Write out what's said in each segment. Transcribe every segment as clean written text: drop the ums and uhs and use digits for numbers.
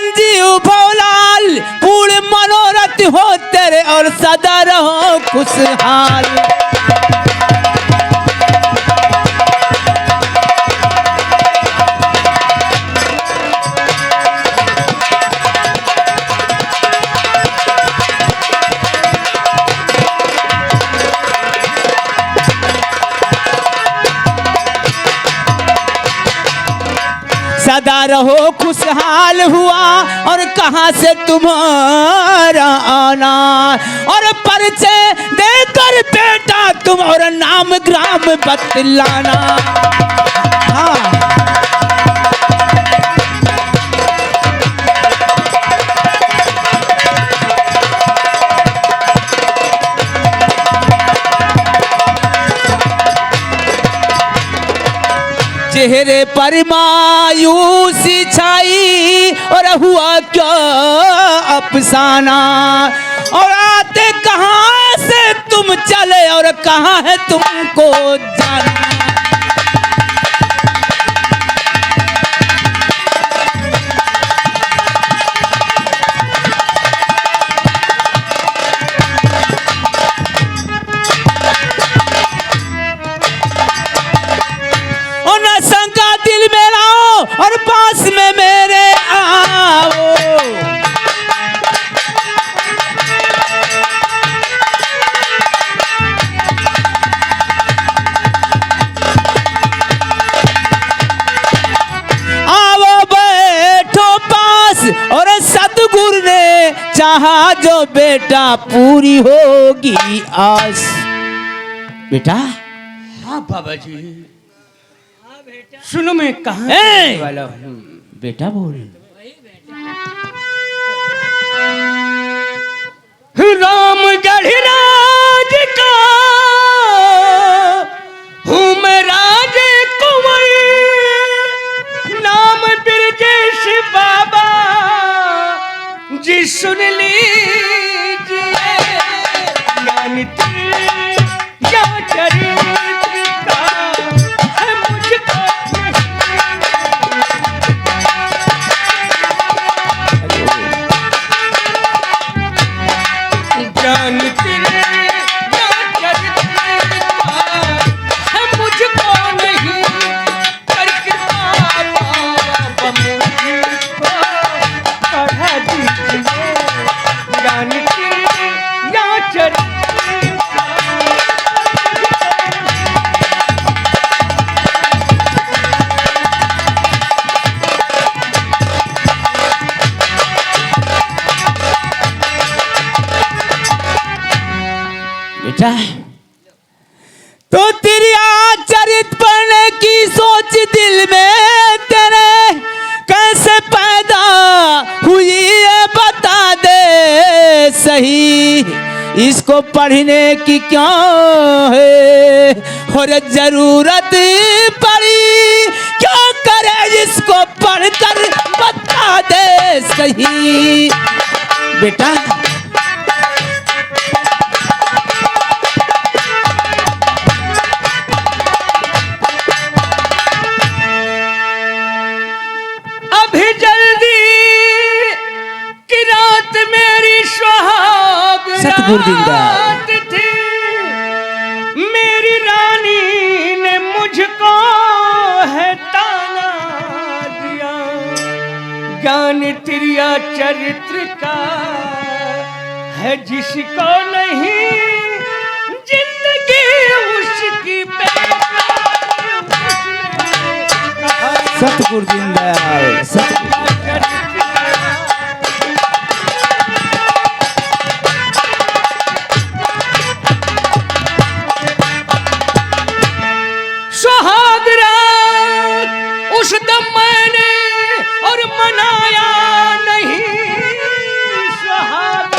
संजीव भोलाल पूर्ण मनोरथ हो तेरे और सदा रहो खुशहाल। सदा रहो खुशहाल हुआ और कहाँ से तुम्हारा आना, और परिचय देकर बेटा तुम और नाम ग्राम बतलाना। हाँ चेहरे पर मायूसी छाई और हुआ क्या अफसाना, और आते कहाँ से तुम चले और कहाँ है तुमको जाना। और पास में मेरे आओ, आओ बैठो पास, और सतगुरु ने चाहा जो बेटा पूरी होगी आस। बेटा। हाँ बाबा जी। सुनो मैं कहाँ वाला हूँ। बेटा बोल। रामगढ़ राज का हूँ मैं राज कुंवर, नाम बिरजेश बाबा जी सुन लीजिए। ज्ञानित्री या चरित्र का है मुझको तो तेरी आचरित पढ़ने की सोच दिल में तेरे कैसे पैदा हुई है बता दे सही। इसको पढ़ने की क्या है और जरूरत पड़ी, क्या करे इसको पढ़कर बता दे सही। बेटा रात थी, मेरी रानी ने मुझको है ताना दिया। ज्ञान त्रिया चरित्र का है जिसको नहीं जिंदगी उसकी सतगुरु दीनदयाल सतगुरु। उस दम मैंने और मनाया नहीं सुहाग।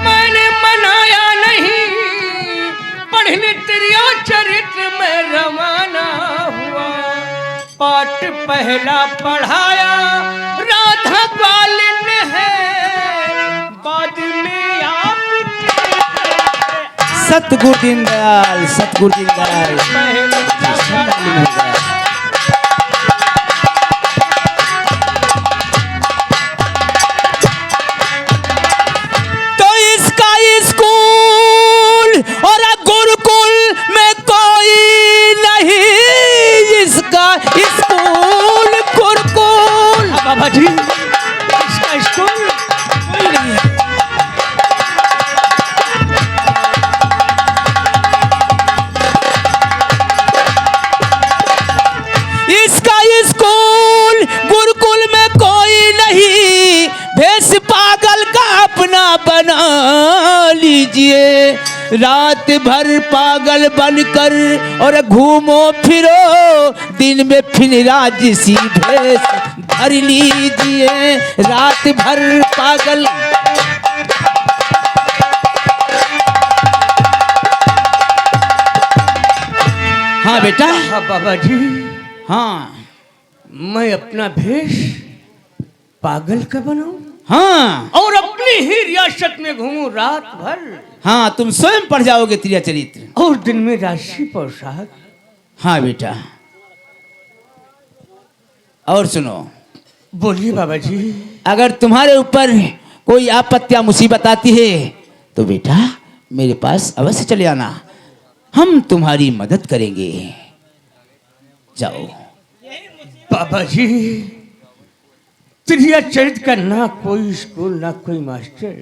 मैंने मनाया नहीं, पढ़ने तेरा चरित्र में रवाना हुआ। पाठ पहला पढ़ाया सतगुरु दीनदयाल, सतगुरु दीनदयाल। तो इसका स्कूल और गुरुकुल में कोई नहीं, इसका स्कूल गुरुकुल। बाबा जी इसका स्कूल कोई नहीं है। इसका स्कूल गुरुकुल में कोई नहीं, भेष पागल का अपना बना लीजिए। रात भर पागल बनकर और घूमो फिरो, दिन में फिर राजसी भेष धर लीजिए। रात भर पागल। हाँ बेटा। हाँ बाबा जी, हाँ मैं अपना भेष पागल का बनाऊं हाँ और अपनी ही रियासत में घूमूं रात भर, हाँ, तुम स्वयं पढ़ जाओगे त्रिया चरित्र। और दिन में राशि पोशाक। हाँ बेटा। और सुनो, बोलिए बाबा जी। अगर तुम्हारे ऊपर कोई आपत्ति या मुसीबत आती है तो बेटा मेरे पास अवश्य चले आना, हम तुम्हारी मदद करेंगे। जाओ। बाबा जी त्रिया चरित्र का ना कोई स्कूल ना कोई मास्टर,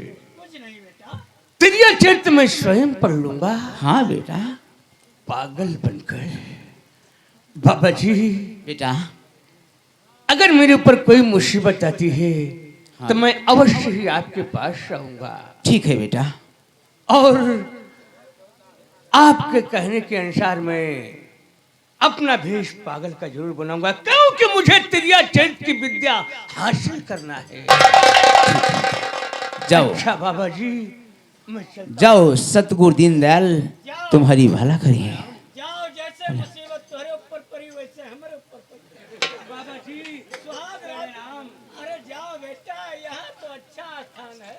त्रिया चरित्र में स्वयं पढ़ लूंगा। हाँ बेटा। पागल बनकर। बाबा जी बेटा अगर मेरे ऊपर कोई मुसीबत आती है हाँ। तो मैं अवश्य ही आपके पास रहूंगा, ठीक है बेटा। और आपके कहने के अनुसार मैं अपना भेष पागल का जरूर बनाऊंगा, क्योंकि मुझे त्रिया चरित्र की विद्या हासिल करना है। जाओ। अच्छा बाबा जी मैं चलता जाओ, सतगुरु दीनदयाल तुम्हारी भला करिए। जाओ, जैसे मुसीबत तुम्हारे ऊपर पड़ी वैसे हमारे ऊपर पड़ी। बाबा जी सुहाग राम। अरे जाओ बेटा, यहाँ तो अच्छा स्थान है।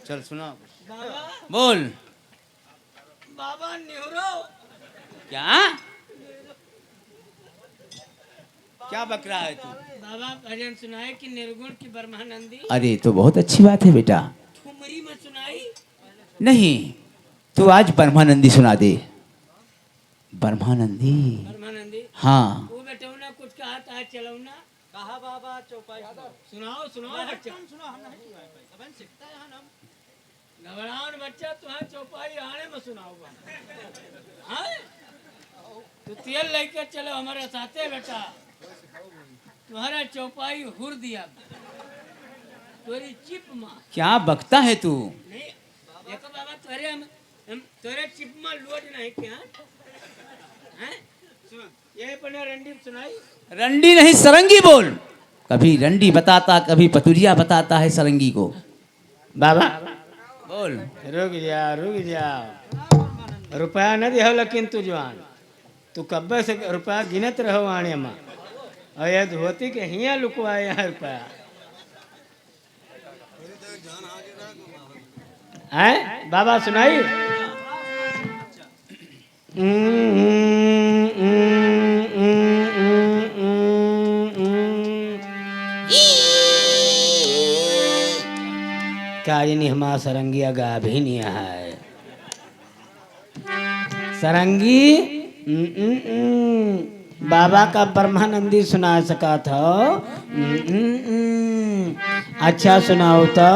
चल सुना। बाबा बोल। बाबा निहुरो। क्या क्या बक रहा है तू? बाबा भजन सुनाए कि निर्गुण की ब्रह्मानंदी अरे तो बहुत अच्छी बात है बेटा। ठुमरी में सुनाई। नहीं, तू आज ब्रह्मानंदी सुना दे। ब्रह्मानंदी। ब्रह्मानंदी हाँ। वो बेटा ना कुछ कहा था चलो ना। कहा बाबा चौपाई सुनाओ सुनाओ बच्चा सुनाओ। घबराओ बच्चा, तुम्हारे चौपाई आने में सुनाऊंगा। हाँ? तू तेल लेकर चलो हमारे साथे बेटा, तुम्हारा चौपाई हुर दिया तोरी चिप माँ। क्या बकता है तू? नहीं देखो बाबा, तोरे चिप माँ लोड नहीं क्या? हैं? ये पने रंडी सुनाई। रंडी नहीं सरंगी बोल। कभी रंडी बताता, कभी पतुरिया बताता है सरंगी को। बाबा बोल। रुक जा। रुपया न दिहो लेकिन तू जवान, तू कब्बे से रुपया गिनत रहो आने में, और ये धोती के हिया लुकवाए यहाँ रुपया है। बाबा सुनाई। काजनी हमारा सरंगिया गा भी नहीं है। सरंगी बाबा का ब्रह्मानंदी सुना सका था। अच्छा सुनाओ तो।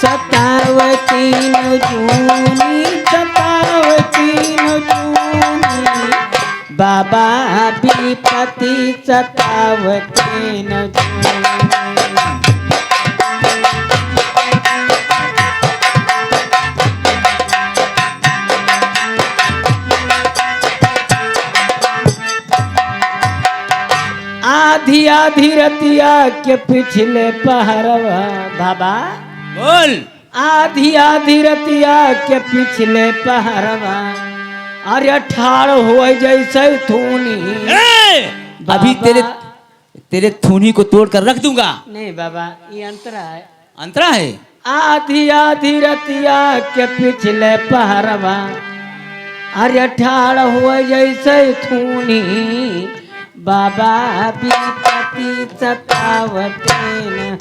सतावती न जूनी, सतावती न जूनी, बाबा विपति सतावती न जूनी। आधी आधी रतिया के पिछले पहरवा। बाबा बोल। आधी आधी रतिया के पिछले पहरवा अरे ठाड़ हो जैसे थूनी। अभी तेरे तेरे थूनी को तोड़ कर रख दूंगा। नहीं बाबा ये अंतरा है। अंतरा है। आधी आधी रतिया के पिछले पहरवा अरे ठाड़ हो जैसे थूनी बाबा विपत्ति सतावतेन।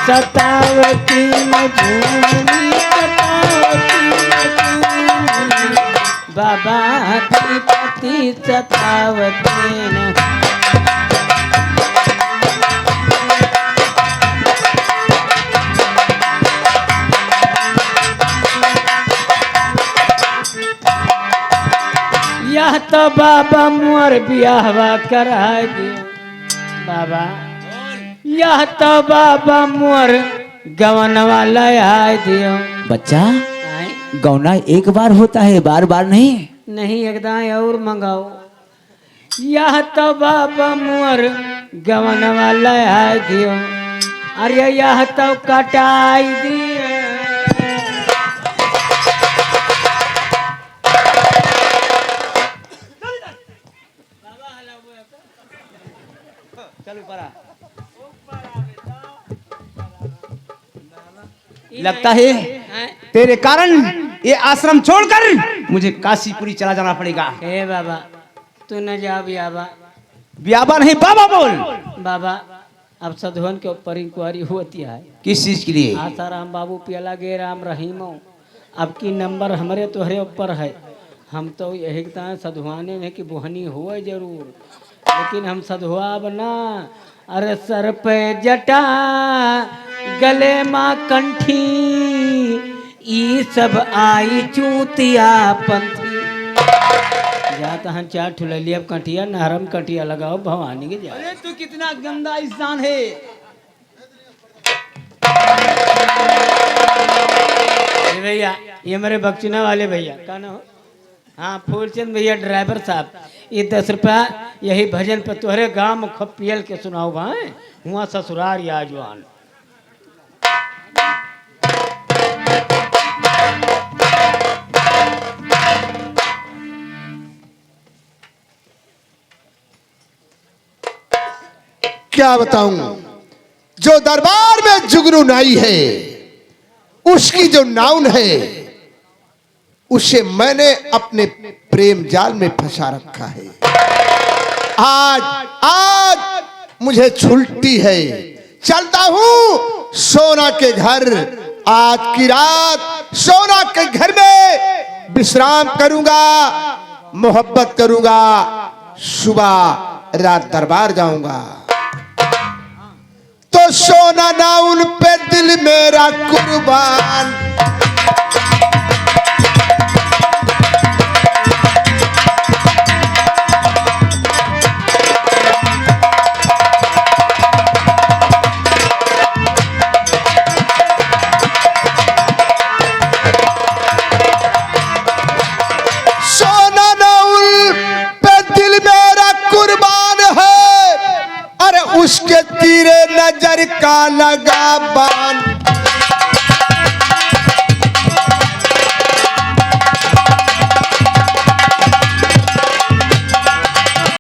सतावती मधुनी सतावती मधुनी बाबा विपत्ति सतावतेन। यह तो बाबा मोर बियाहवा करा दियो बाबा। यह तो बाबा मोर गवनवा लया दियो। बच्चा आए? गौना एक बार होता है, बार बार नहीं। नहीं एकदम और मंगाओ। यह तो बाबा मोर गवनवा लया दियो अरे यह तो कटाई दियो। लगता है तेरे कारण ये आश्रम छोड़कर मुझे काशीपुरी चला जाना पड़ेगा। हे बाबा तू न जा बियाबा। ब्याबा नहीं बाबा बोल। बाबा अब सधवन के ऊपर इंक्वायरी होती है। किस चीज के लिए? आसाराम बाबू पियला गे राम रहीमो अब की नंबर हमारे तोहरे ऊपर है। हम तो यही सधुआने में कि बुहनी हुए जरूर लेकिन हम सधुआ बना। अरे सर पे जटा गले माँ कंठी ई सब आई चूतिया पंथी। जाता हम चार ठुललिया कंठिया नहरम कंठिया लगाओ भवानी के जा। अरे तू कितना गंदा इंसान है। भैया ये मेरे बक्चुना वाले भैया का ना हो। हाँ फूलचंद भैया ड्राइवर साहब ये 10 रुपया यही भजन पर तोहरे गांव में खप पियल के सुनाओ भाई हुआ ससुरार या जवान। क्या बताऊं जो दरबार में जुगनू नाई है उसकी जो नाउन है उसे मैंने अपने प्रेम जाल में फंसा रखा है। आज आज मुझे छुट्टी है, चलता हूं सोना के घर। आज की रात सोना के घर में विश्राम करूंगा, मोहब्बत करूंगा, सुबह रात दरबार जाऊंगा। तो सोना नाउन पे दिल मेरा कुर्बान। सोना नाउन पे दिल मेरा कुर्बान है। अरे उसके तीरे नजर का लगा बान।